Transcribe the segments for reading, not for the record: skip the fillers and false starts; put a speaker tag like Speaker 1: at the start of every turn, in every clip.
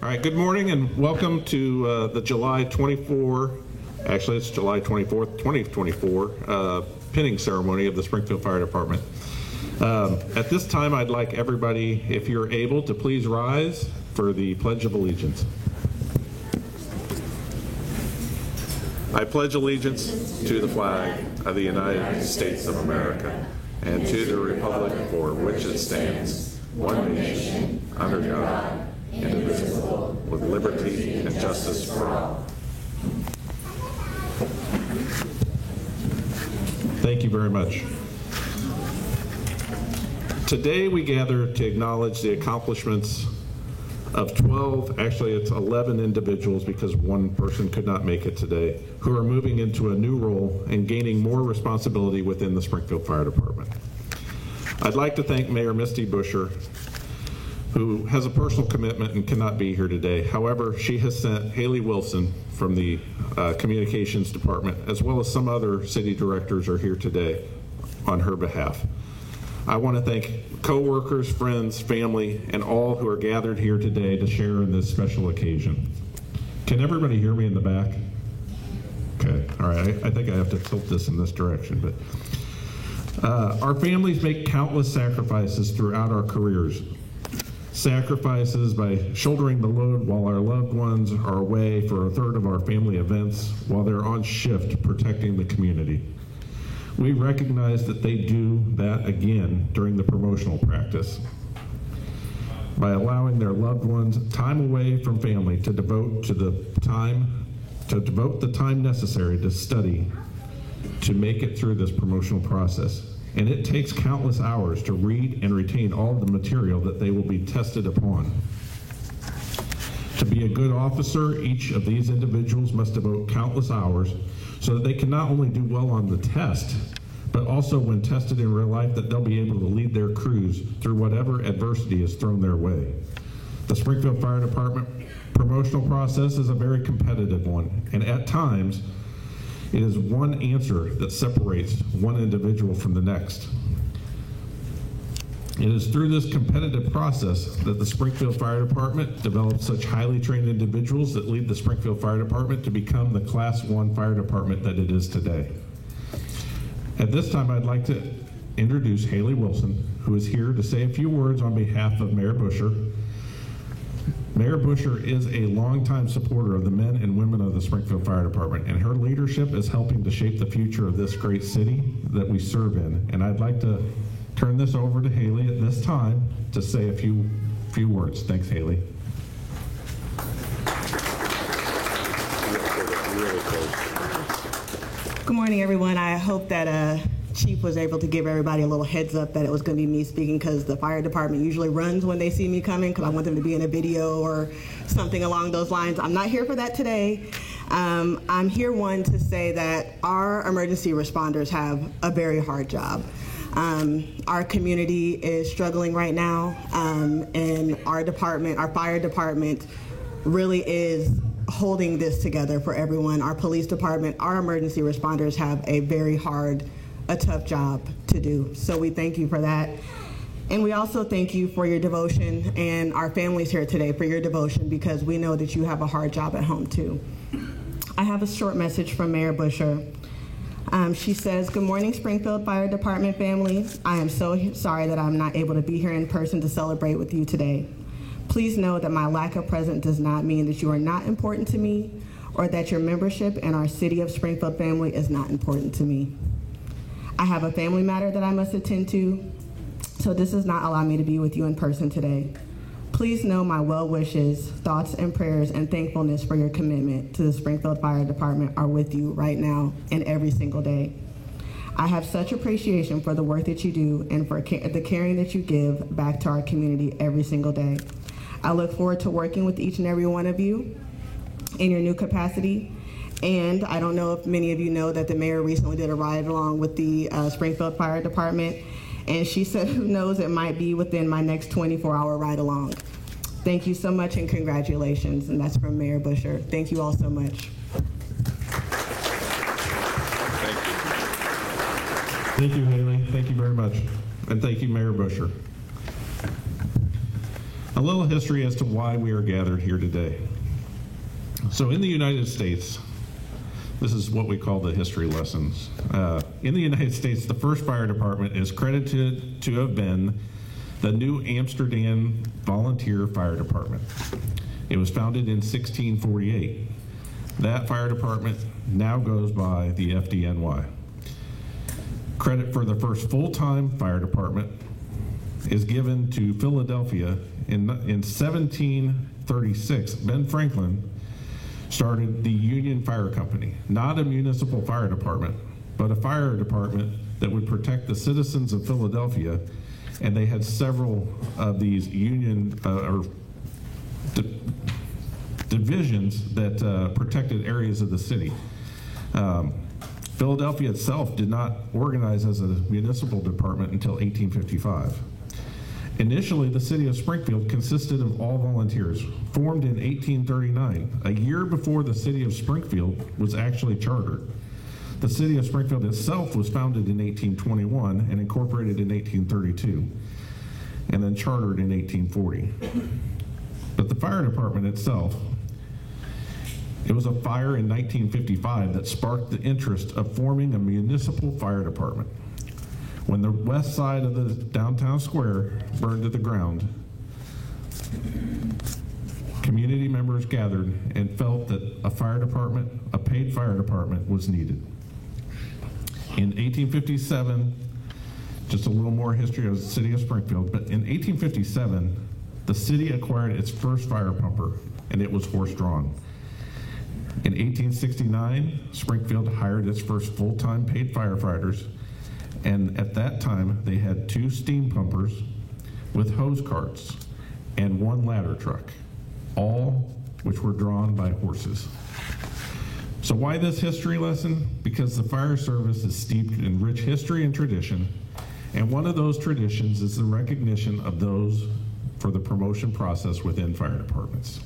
Speaker 1: All right, good morning and welcome to the July 24, actually it's July 24th, 2024, pinning ceremony of the Springfield Fire Department. At this time, I'd like everybody, if you're able, to please rise for the Pledge of Allegiance. I pledge allegiance to the flag of the United States of America and to the republic for which it stands, one nation, under God, indivisible, with liberty and justice for all. Thank you very much. Today we gather to acknowledge the accomplishments of 12, actually it's 11 individuals because one person could not make it today, who are moving into a new role and gaining more responsibility within the Springfield Fire Department. I'd like to thank Mayor Misty Buscher, who has a personal commitment and cannot be here today. However, she has sent Haley Wilson from the Communications Department, as well as some other city directors are here today on her behalf. I want to thank co-workers, friends, family, and all who are gathered here today to share in this special occasion. Can everybody hear me in the back? Okay, all right, I think I have to tilt this in this direction, but our families make countless sacrifices throughout our careers. Sacrifices by shouldering the load while our loved ones are away for a third of our family events while they're on shift protecting the community. We recognize that they do that again during the promotional practice by allowing their loved ones time away from family to devote the time necessary to study to make it through this promotional process. And it takes countless hours to read and retain all the material that they will be tested upon. To be a good officer, each of these individuals must devote countless hours so that they can not only do well on the test, but also when tested in real life that they'll be able to lead their crews through whatever adversity is thrown their way. The Springfield Fire Department promotional process is a very competitive one, and at times, it is one answer that separates one individual from the next. It is through this competitive process that the Springfield Fire Department develops such highly trained individuals that lead the Springfield Fire Department to become the Class 1 fire department that it is today. At this time, I'd like to introduce Haley Wilson, who is here to say a few words on behalf of Mayor Buscher. Mayor Buscher is a longtime supporter of the men and women of the Springfield Fire Department, and her leadership is helping to shape the future of this great city that we serve in. And I'd like to turn this over to Haley at this time to say a few words. Thanks, Haley.
Speaker 2: Good morning, everyone. I hope that Chief was able to give everybody a little heads up that it was going to be me speaking, because the fire department usually runs when they see me coming because I want them to be in a video or something along those lines. I'm not here for that today. I'm here, one, to say that our emergency responders have a very hard job. Our community is struggling right now, and our department, our fire department, really is holding this together for everyone. Our police department, our emergency responders have a tough job to do. So we thank you for that. And we also thank you for your devotion, and our families here today for your devotion, because we know that you have a hard job at home too. I have a short message from Mayor Buscher. She says, "Good morning, Springfield Fire Department family. I am so sorry that I'm not able to be here in person to celebrate with you today. Please know that my lack of presence does not mean that you are not important to me, or that your membership in our City of Springfield family is not important to me. I have a family matter that I must attend to, so this does not allow me to be with you in person today. Please know my well wishes, thoughts, and prayers and thankfulness for your commitment to the Springfield Fire Department are with you right now and every single day. I have such appreciation for the work that you do and for the caring that you give back to our community every single day. I look forward to working with each and every one of you in your new capacity. And I don't know if many of you know that the mayor recently did a ride along with the Springfield Fire Department, and she said, who knows, it might be within my next 24-hour ride along. Thank you so much and congratulations." And that's from Mayor Buscher. Thank you all so much.
Speaker 1: Thank you, Haley. Thank you very much. And thank you, Mayor Buscher. A little history as to why we are gathered here today. So in the United States, this is what we call the history lessons. In the United States, the first fire department is credited to have been the New Amsterdam Volunteer Fire Department. It was founded in 1648. That fire department now goes by the FDNY. Credit for the first full-time fire department is given to Philadelphia. In 1736, Ben Franklin started the Union Fire Company, not a municipal fire department, but a fire department that would protect the citizens of Philadelphia, and they had several of these union divisions that protected areas of the city. Philadelphia itself did not organize as a municipal department until 1855. Initially, the city of Springfield consisted of all volunteers, formed in 1839, a year before the city of Springfield was actually chartered. The city of Springfield itself was founded in 1821 and incorporated in 1832, and then chartered in 1840. But the fire department itself, it was a fire in 1955 that sparked the interest of forming a municipal fire department. When the west side of the downtown square burned to the ground, community members gathered and felt that a fire department, a paid fire department, was needed. In 1857, just a little more history of the city of Springfield, but in 1857, the city acquired its first fire pumper, and it was horse-drawn. In 1869, Springfield hired its first full-time paid firefighters, and at that time, they had 2 steam pumpers with hose carts and 1 ladder truck, all which were drawn by horses. So why this history lesson? Because the fire service is steeped in rich history and tradition, and one of those traditions is the recognition of those for the promotion process within fire departments.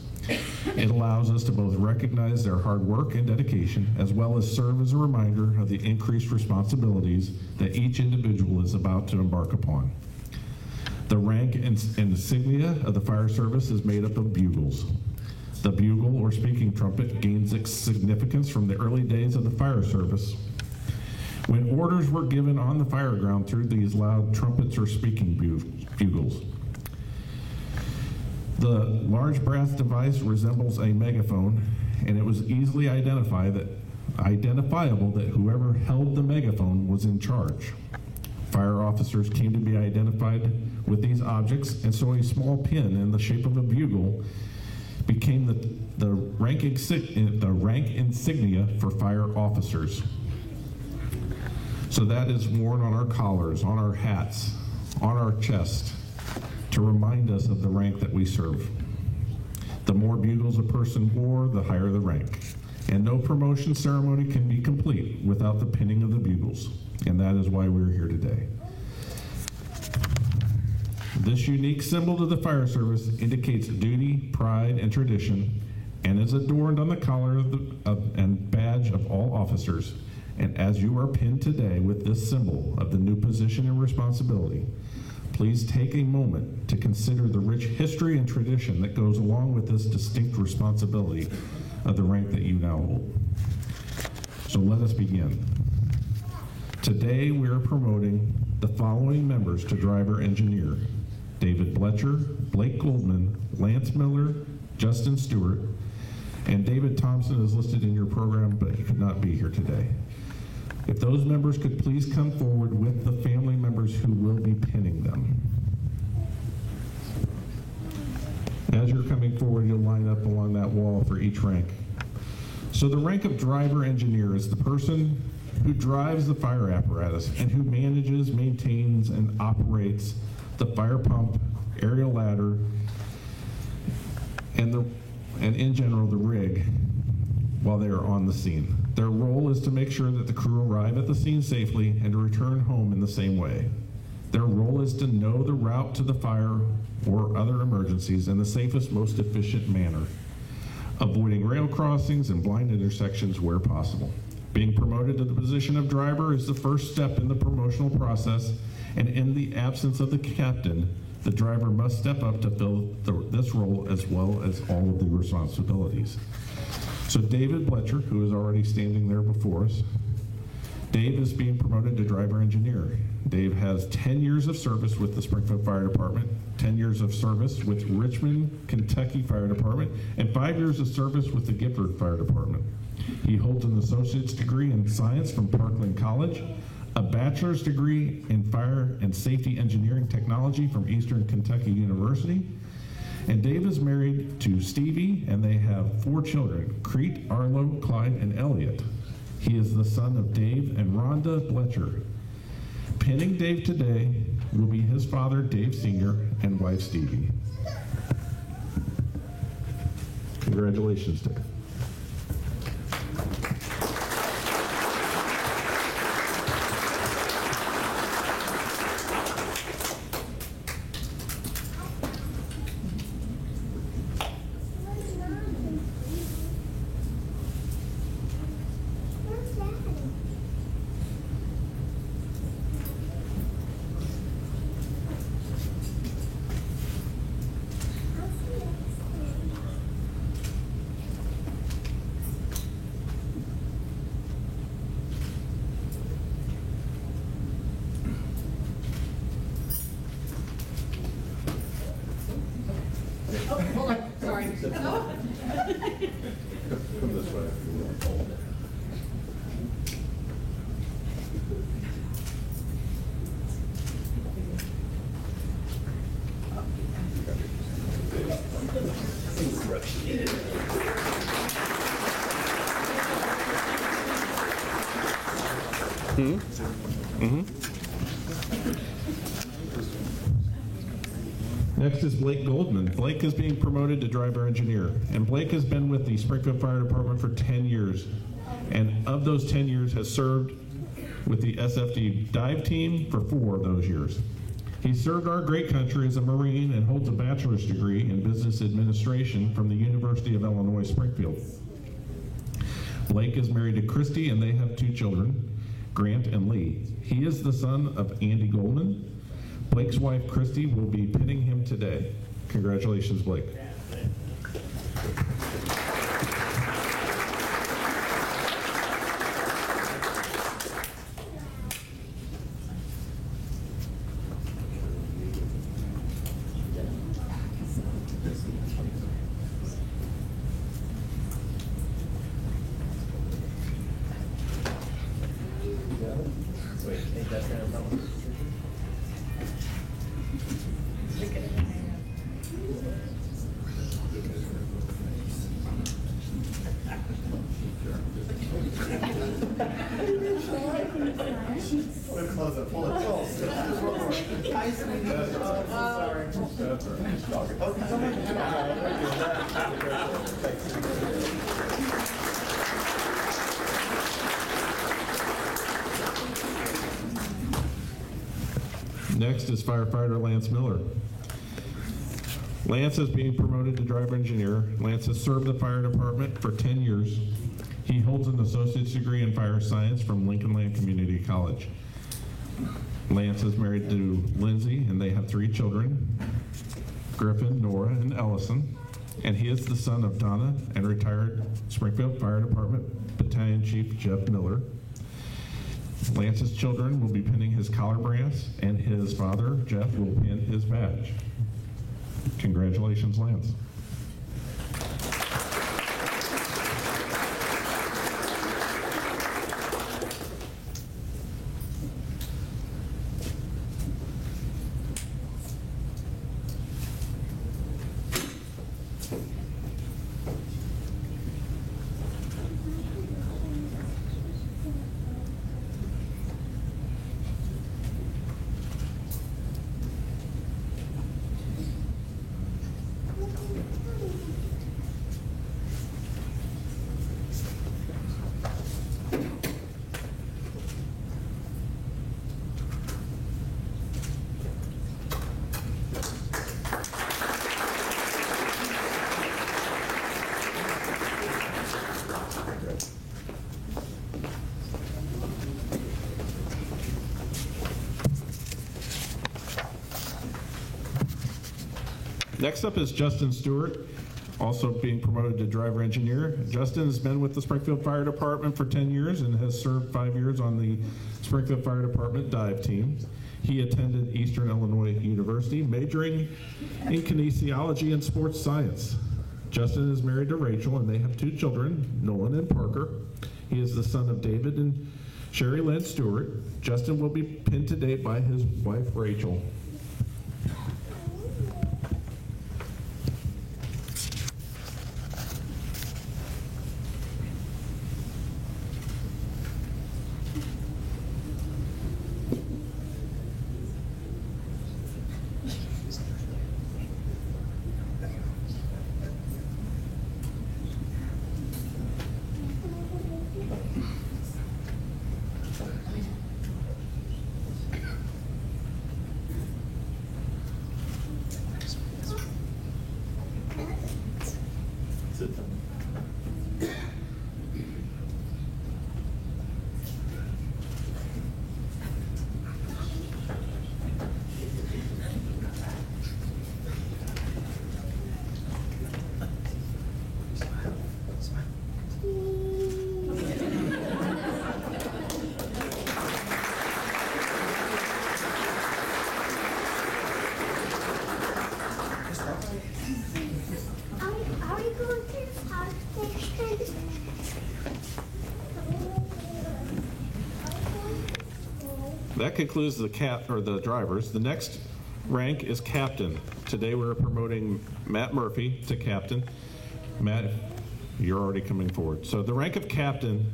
Speaker 1: It allows us to both recognize their hard work and dedication, as well as serve as a reminder of the increased responsibilities that each individual is about to embark upon. The rank and insignia of the fire service is made up of bugles. The bugle, or speaking trumpet, gains its significance from the early days of the fire service, when orders were given on the fire ground through these loud trumpets or speaking bugles. The large brass device resembles a megaphone, and it was easily identifiable that whoever held the megaphone was in charge. Fire officers came to be identified with these objects, and so a small pin in the shape of a bugle became the rank insignia for fire officers. So that is worn on our collars, on our hats, on our chest, to remind us of the rank that we serve. The more bugles a person wore, the higher the rank. And no promotion ceremony can be complete without the pinning of the bugles. And that is why we're here today. This unique symbol to the fire service indicates duty, pride, and tradition, and is adorned on the collar and badge of all officers. And as you are pinned today with this symbol of the new position and responsibility, please take a moment to consider the rich history and tradition that goes along with this distinct responsibility of the rank that you now hold. So let us begin. Today we are promoting the following members to driver engineer: David Bletcher, Blake Goldman, Lance Miller, Justin Stewart, and David Thompson is listed in your program, but he could not be here today. If those members could please come forward with the family members who will be pinning them. As you're coming forward, you'll line up along that wall for each rank. So the rank of driver engineer is the person who drives the fire apparatus and who manages, maintains, and operates the fire pump, aerial ladder, and in general the rig while they are on the scene. Their role is to make sure that the crew arrive at the scene safely and to return home in the same way. Their role is to know the route to the fire or other emergencies in the safest, most efficient manner, avoiding rail crossings and blind intersections where possible. Being promoted to the position of driver is the first step in the promotional process, and in the absence of the captain, The driver must step up to fill this role as well as all of the responsibilities. So David Bletcher, who is already standing there before us, Dave is being promoted to driver engineer. Dave has 10 years of service with the Springfield Fire Department, 10 years of service with Richmond, Kentucky Fire Department, and 5 years of service with the Gifford Fire Department. He holds an associate's degree in science from Parkland College, a bachelor's degree in fire and safety engineering technology from Eastern Kentucky University. And Dave is married to Stevie, and they have 4 children, Crete, Arlo, Clyde, and Elliot. He is the son of Dave and Rhonda Bletcher. Pinning Dave today will be his father, Dave Sr., and wife, Stevie. Congratulations, Dave.
Speaker 3: Hold on, sorry.
Speaker 1: Come this way if you will. Next is Blake Goldman. Blake is being promoted to driver engineer, and Blake has been with the Springfield Fire Department for 10 years, and of those 10 years has served with the SFD dive team for 4 of those years. He served our great country as a Marine and holds a bachelor's degree in business administration from the University of Illinois, Springfield. Blake is married to Christy, and they have 2 children, Grant and Lee. He is the son of Andy Goldman. Blake's wife, Christy, will be pinning him today. Congratulations, Blake. Next is firefighter Lance Miller. Lance is being promoted to driver engineer. Lance has served the fire department for 10 years. He holds an associate's degree in fire science from Lincoln Land Community College. Lance is married to Lindsay, and they have 3 children, Griffin, Nora, and Ellison. And he is the son of Donna and retired Springfield Fire Department Battalion Chief Jeff Miller. Lance's children will be pinning his collar brass, and his father, Jeff, will pin his badge. Congratulations, Lance. Next up is Justin Stewart, also being promoted to driver engineer. Justin has been with the Springfield Fire Department for 10 years and has served 5 years on the Springfield Fire Department dive team. He attended Eastern Illinois University, majoring in kinesiology and sports science. Justin is married to Rachel, and they have 2 children, Nolan and Parker. He is the son of David and Sherry Lynn Stewart. Justin will be pinned today by his wife, Rachel. That concludes the drivers. The next rank is captain. Today we're promoting Matt Murphy to captain. Matt, you're already coming forward. So the rank of captain,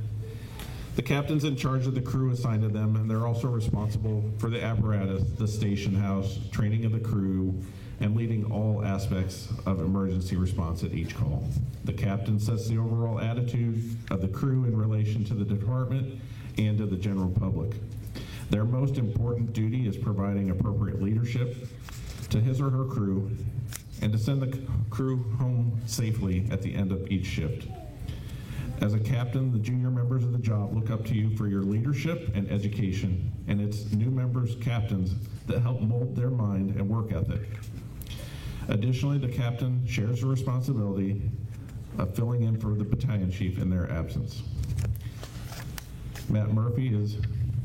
Speaker 1: the captain's in charge of the crew assigned to them, and they're also responsible for the apparatus, the station house, training of the crew, and leading all aspects of emergency response at each call. The captain sets the overall attitude of the crew in relation to the department and to the general public. Their most important duty is providing appropriate leadership to his or her crew and to send the crew home safely at the end of each shift. As a captain, the junior members of the job look up to you for your leadership and education, and it's new members, captains, that help mold their mind and work ethic. Additionally, the captain shares the responsibility of filling in for the battalion chief in their absence. Matt Murphy is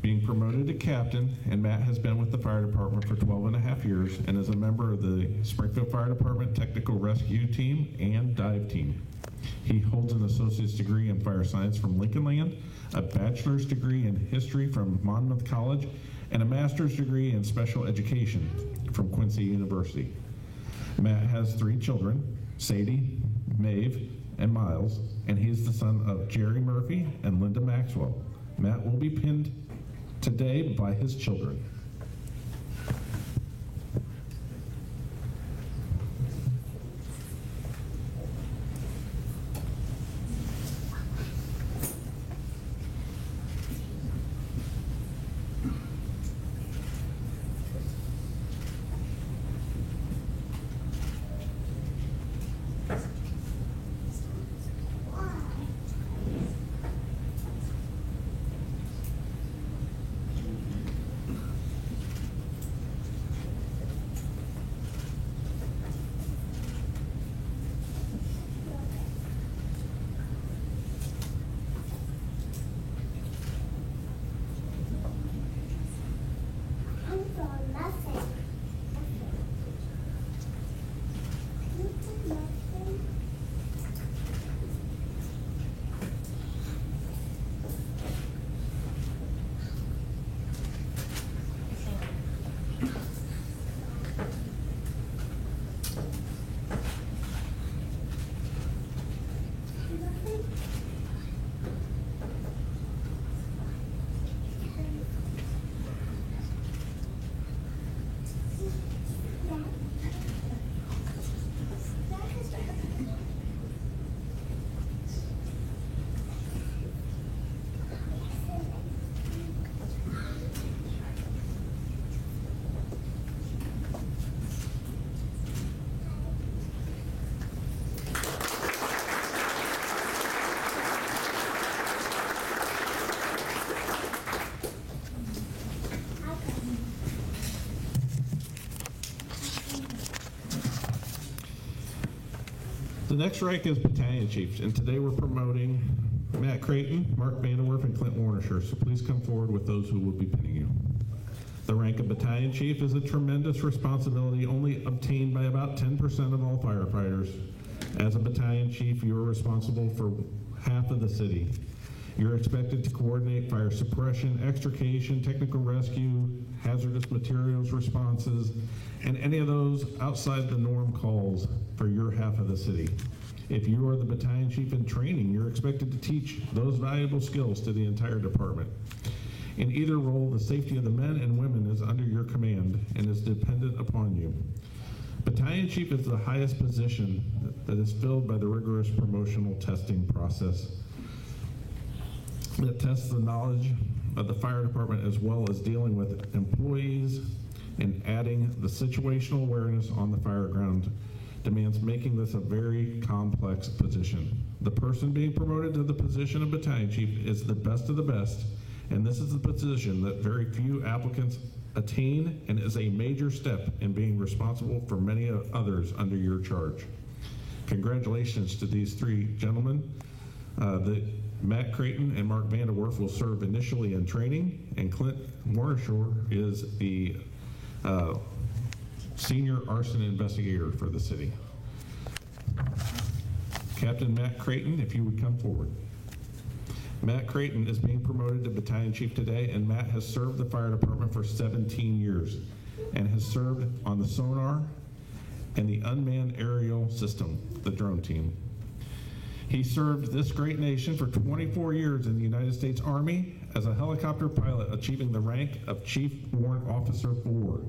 Speaker 1: being promoted to captain, and Matt has been with the fire department for 12.5 years and is a member of the Springfield Fire Department Technical Rescue Team and Dive Team. He holds an associate's degree in fire science from Lincoln Land, a bachelor's degree in history from Monmouth College, and a master's degree in special education from Quincy University. Matt has 3 children, Sadie, Maeve, and Miles, and he is the son of Jerry Murphy and Linda Maxwell. Matt will be pinned today by his children. The next rank is battalion chiefs, and today we're promoting Matt Creighton, Mark Vanderwerf, and Clint Warnisher. So please come forward with those who will be pinning you. The rank of battalion chief is a tremendous responsibility only obtained by about 10% of all firefighters. As a battalion chief, you are responsible for half of the city. You're expected to coordinate fire suppression, extrication, technical rescue, hazardous materials responses, and any of those outside the norm calls for your half of the city. If you are the battalion chief in training, you're expected to teach those valuable skills to the entire department. In either role, the safety of the men and women is under your command and is dependent upon you. Battalion chief is the highest position that is filled by the rigorous promotional testing process that tests the knowledge of the fire department as well as dealing with employees and adding the situational awareness on the fire ground demands making this a very complex position. The person being promoted to the position of battalion chief is the best of the best, and this is the position that very few applicants attain and is a major step in being responsible for many others under your charge. Congratulations to these three gentlemen. Matt Creighton and Mark Vanderwerf will serve initially in training, and Clint Warnisher is the senior arson investigator for the city. Captain Matt Creighton, if you would come forward. Matt Creighton is being promoted to battalion chief today, and Matt has served the fire department for 17 years and has served on the sonar and the unmanned aerial system, the drone team. He served this great nation for 24 years in the United States Army as a helicopter pilot, achieving the rank of Chief Warrant Officer 4.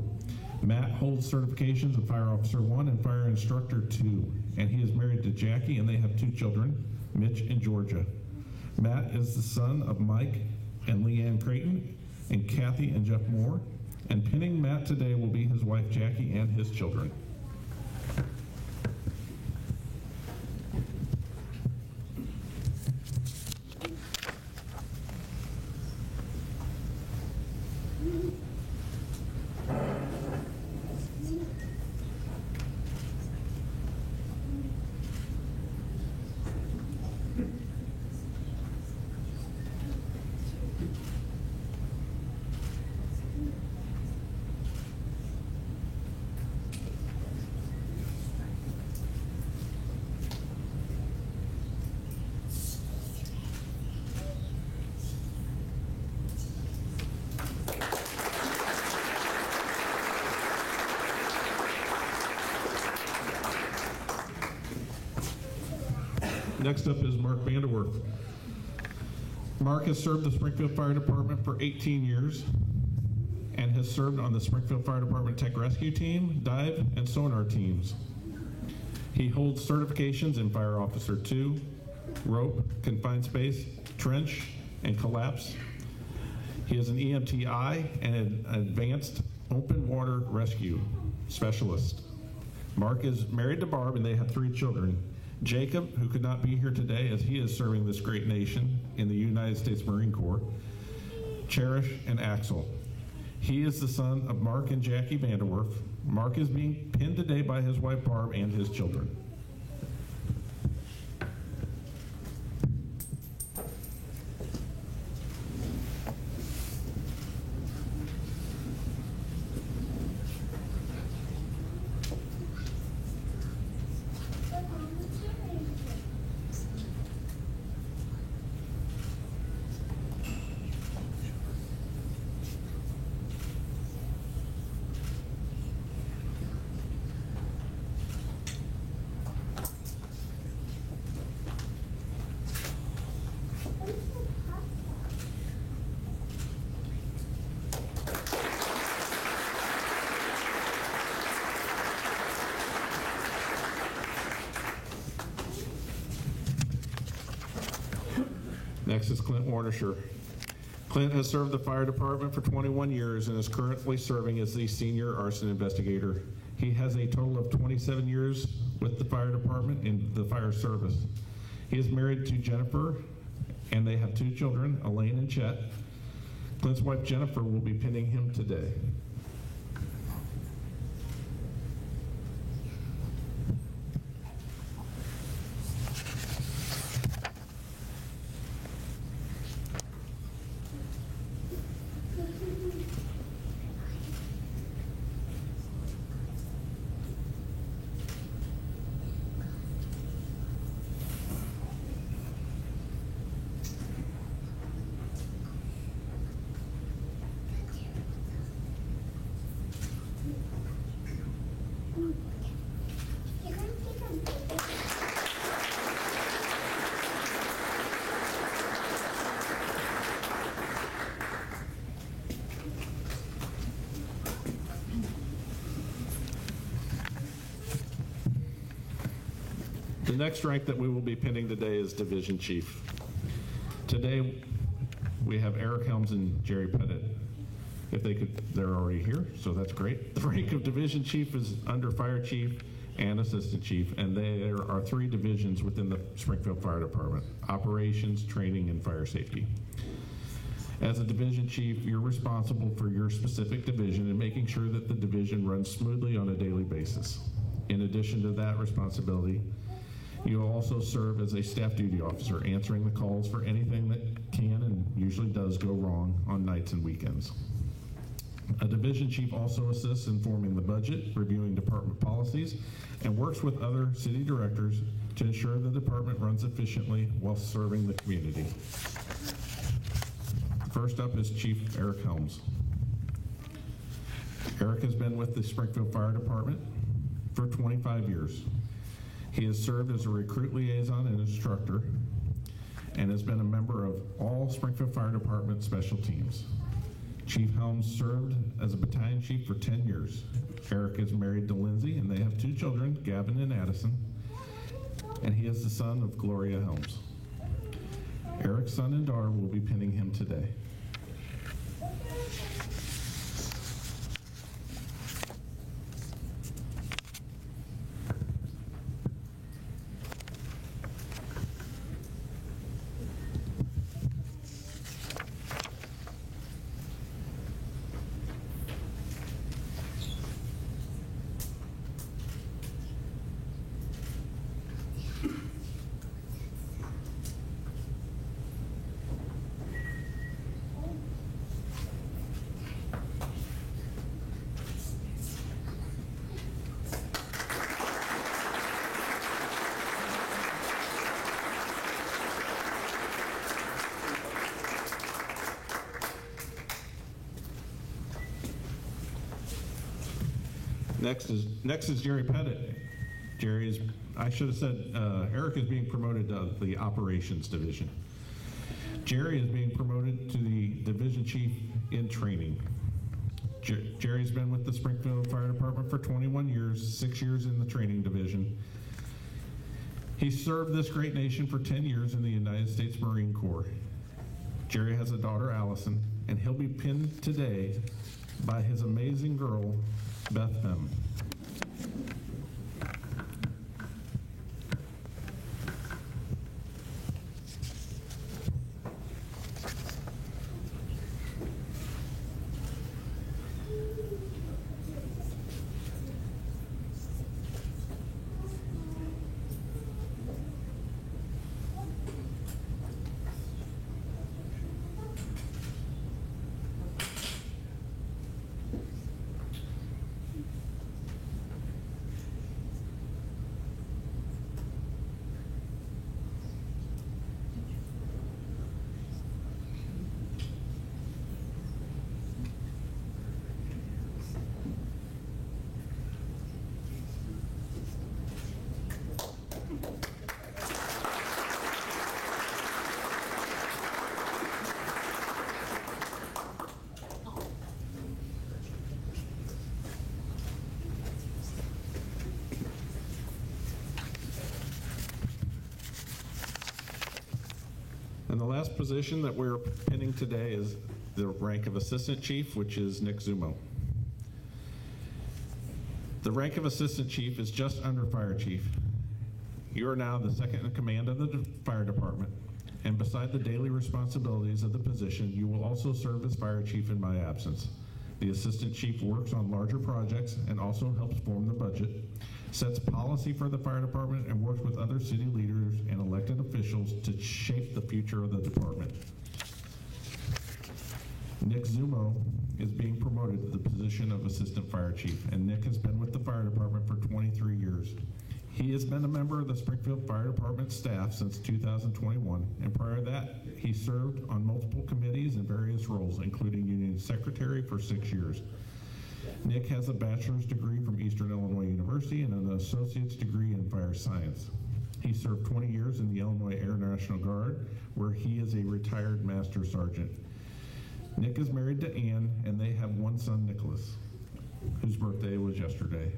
Speaker 1: Matt holds certifications of Fire Officer 1 and Fire Instructor 2, and he is married to Jackie, and they have 2 children, Mitch and Georgia. Matt is the son of Mike and Leanne Creighton and Kathy and Jeff Moore, and pinning Matt today will be his wife Jackie and his children. Next up is Mark Vanderwerf. Mark has served the Springfield Fire Department for 18 years and has served on the Springfield Fire Department Tech Rescue Team, Dive, and Sonar teams. He holds certifications in Fire Officer 2, Rope, Confined Space, Trench, and Collapse. He is an EMTI and an Advanced Open Water Rescue Specialist. Mark is married to Barb, and they have 3 children. Jacob, who could not be here today as he is serving this great nation in the United States Marine Corps, Cherish, and Axel. He is the son of Mark and Jackie Vanderwerf. Mark is being pinned today by his wife Barb and his children. Next is Clint Warnisher. Clint has served the fire department for 21 years and is currently serving as the senior arson investigator. He has a total of 27 years with the fire department in the fire service. He is married to Jennifer, and they have 2 children, Elaine and Chet. Clint's wife Jennifer will be pinning him today. The next rank that we will be pinning today is Division Chief. Today, we have Eric Helms and Jerry Pettit. If they could, they're already here, so that's great. The rank of Division Chief is under Fire Chief and Assistant Chief, and there are 3 divisions within the Springfield Fire Department: Operations, Training, and Fire Safety. As a division chief, you're responsible for your specific division and making sure that the division runs smoothly on a daily basis. In addition to that responsibility, you also serve as a staff duty officer, answering the calls for anything that can and usually does go wrong on nights and weekends. A division chief also assists in forming the budget, reviewing department policies, and works with other city directors to ensure the department runs efficiently while serving the community. First up is Chief Eric Helms. Eric has been with the Springfield Fire Department for 25 years. He has served as a recruit liaison and instructor and has been a member of all Springfield Fire Department special teams. Chief Helms served as a battalion chief for 10 years. Eric is married to Lindsay, and they have 2 children, Gavin and Addison, and he is the son of Gloria Helms. Eric's son and daughter will be pinning him today. Next is Jerry Pettit. Jerry is, I should have said, Eric is being promoted to the operations division. Jerry is being promoted to the division chief in training. Jerry's been with the Springfield Fire Department for 21 years, 6 years in the training division. He served this great nation for 10 years in the United States Marine Corps. Jerry has a daughter, Allison, and he'll be pinned today by his amazing girl, Beth Mem. And the last position that we're pinning today is the rank of Assistant Chief, which is Nick Zumo. The rank of Assistant Chief is just under Fire Chief. You are now the second in command of the fire department, and beside the daily responsibilities of the position, you will also serve as Fire Chief in my absence. The Assistant Chief works on larger projects and also helps form the budget, sets policy for the fire department, and works with other city leaders and elected officials to shape the future of the department. Nick Zumo is being promoted to the position of Assistant Fire Chief, and Nick has been with the fire department for 23 years. He has been a member of the Springfield Fire Department staff since 2021, and prior to that, he served on multiple committees in various roles, including Union Secretary for 6 years. Nick has a bachelor's degree from Eastern Illinois University and an associate's degree in fire science. He served 20 years in the Illinois Air National Guard, where he is a retired master sergeant. Nick is married to Ann, and they have one son, Nicholas, whose birthday was yesterday.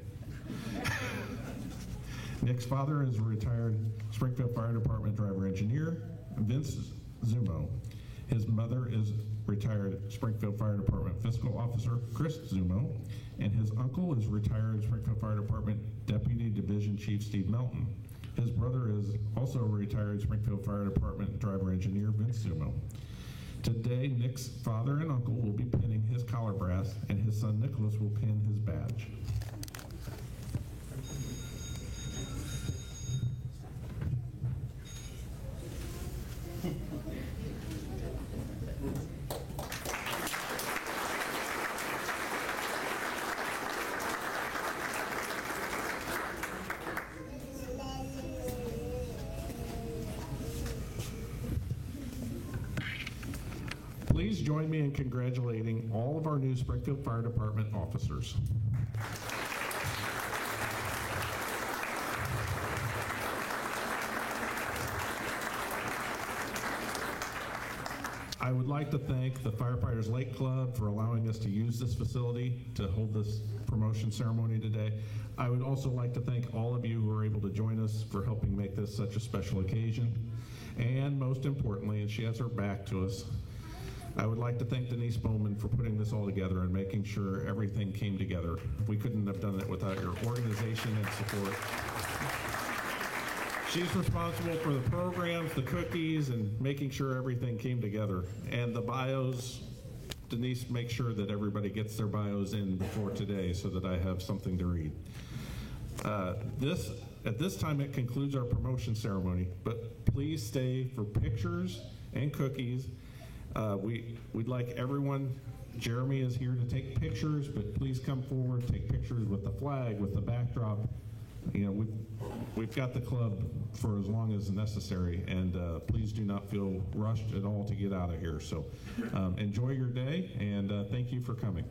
Speaker 1: Nick's father is a retired Springfield Fire Department driver engineer, Vince Zumo. His mother is retired Springfield Fire Department fiscal officer, Chris Zumo, and his uncle is retired Springfield Fire Department Deputy Division Chief Steve Melton. His brother is also a retired Springfield Fire Department driver engineer, Vince Zumo. Today, Nick's father and uncle will be pinning his collar brass, and his son Nicholas will pin his badge. Please join me in congratulating all of our new Springfield Fire Department officers. I would like to thank the Firefighters Lake Club for allowing us to use this facility to hold this promotion ceremony today. I would also like to thank all of you who were able to join us for helping make this such a special occasion. And most importantly, and she has her back to us, I would like to thank Denise Bowman for putting this all together and making sure everything came together. We couldn't have done it without your organization and support. She's responsible for the programs, the cookies, and making sure everything came together. And the bios, Denise makes sure that everybody gets their bios in before today so that I have something to read. At this time, it concludes our promotion ceremony, but please stay for pictures and cookies. We'd like everyone, Jeremy is here to take pictures, but please come forward, take pictures with the flag, with the backdrop. You know, we've got the club for as long as necessary, and please do not feel rushed at all to get out of here. So enjoy your day, and thank you for coming.